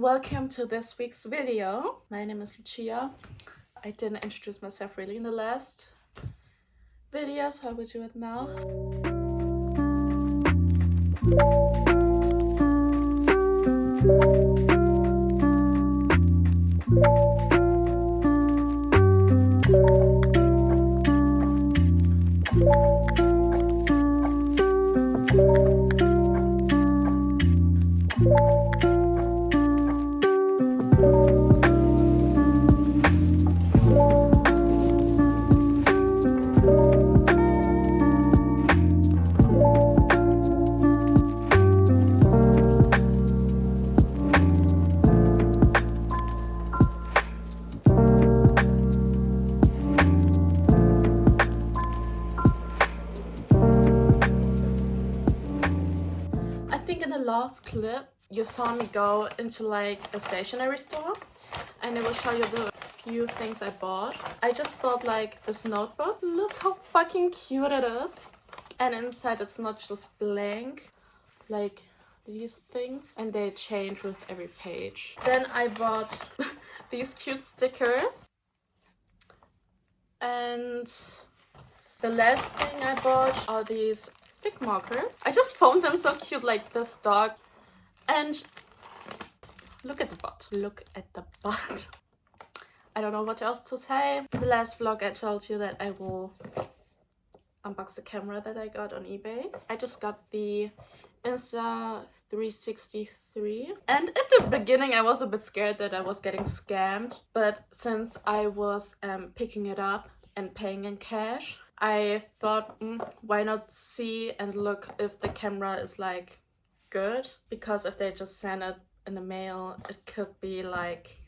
welcome to this week's video. My name is Lucia. I didn't introduce myself really in the last video, so I will do it now. In the last clip you saw me go into like a stationery store and I will show you the few things I bought. I just bought like this notebook. Look how fucking cute it is, and inside it's not just blank like these things, and they change with every page. Then I bought these cute stickers, and the last thing I bought are these stick markers. I just found them so cute, like this dog. And look at the butt. Look at the butt. I don't know what else to say. In the last vlog I told you that I will unbox the camera that I got on eBay. I just got the Insta363, and at the beginning I was a bit scared that I was getting scammed, but since I was picking it up and paying in cash, I thought, why not see and look if the camera is like good, because if they just send it in the mail it could be like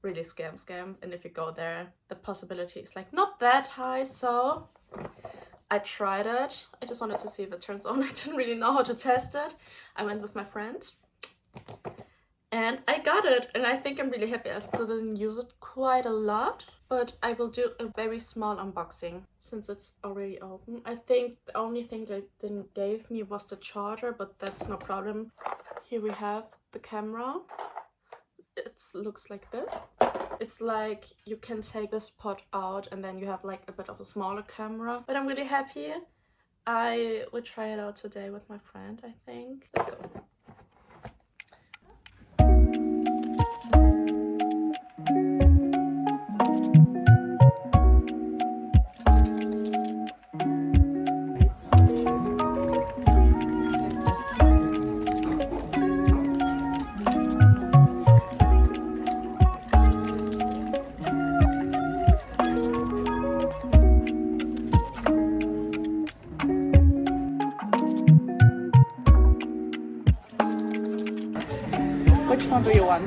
really scam, and if you go there the possibility is like not that high. So I tried it. I just wanted to see if it turns on. I didn't really know how to test it. I went with my friend and I got it, and I think I'm really happy. I still didn't use it quite a lot, but I will do a very small unboxing since it's already open. I think the only thing they didn't give me was the charger, but that's no problem. Here we have the camera. It looks like this. It's like you can take this pot out and then you have like a bit of a smaller camera, but I'm really happy. I will try it out today with my friend, I think. Let's go. Which one do you want?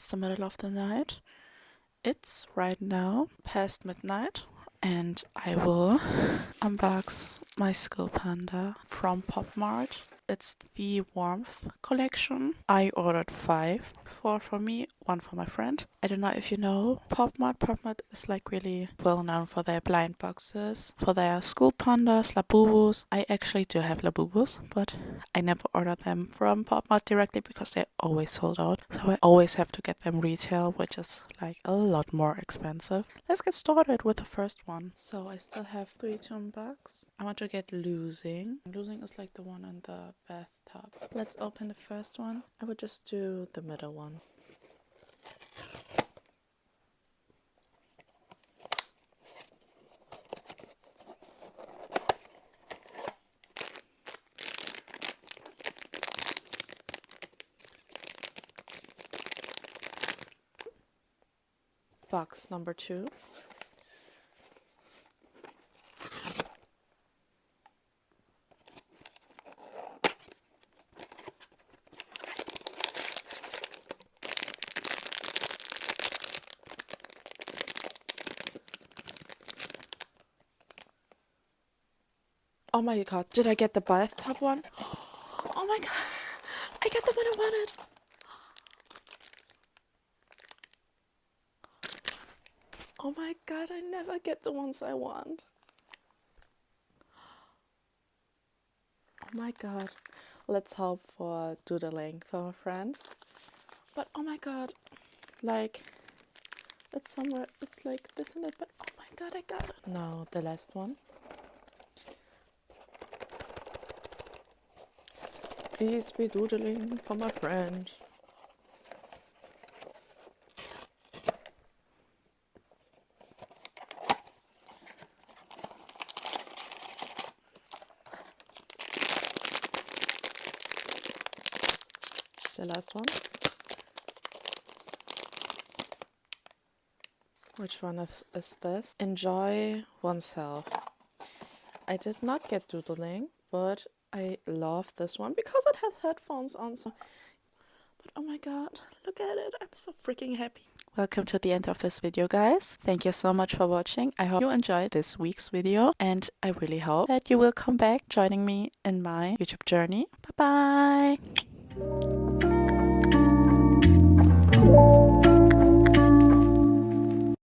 the middle of the night. It's right now past midnight, and I will unbox my Skill Panda from Popmart. It's the Warmth collection. I ordered 5, 4 for me, 1 for my friend. I don't know if you know Popmart. Popmart is like really well known for their blind boxes, for their School Pandas, Labubus. I actually do have Labubus, but I never order them from Popmart directly because they're always sold out. So I always have to get them retail, which is like a lot more expensive. Let's get started with the first one. So I still have 3 to unbox. I want to get Losing. Losing is like the one in the bathtub. Let's open the first one. I would just do the middle one. Box number 2. Oh my god, did I get the bathtub one? Oh my god, I got the one I wanted. Oh my god, I never get the ones I want. Oh my god. Let's hope for doodling for a friend. But oh my god, like, it's somewhere, it's like this and it, but oh my god, I got it. No, the last one. Please be doodling for my friend. The last one. Which one is this? Enjoy oneself. I did not get doodling, but I love this one because it has headphones on. So, but oh my god, look at it! I'm so freaking happy. Welcome to the end of this video, guys. Thank you so much for watching. I hope you enjoyed this week's video, and I really hope that you will come back joining me in my YouTube journey. Bye bye.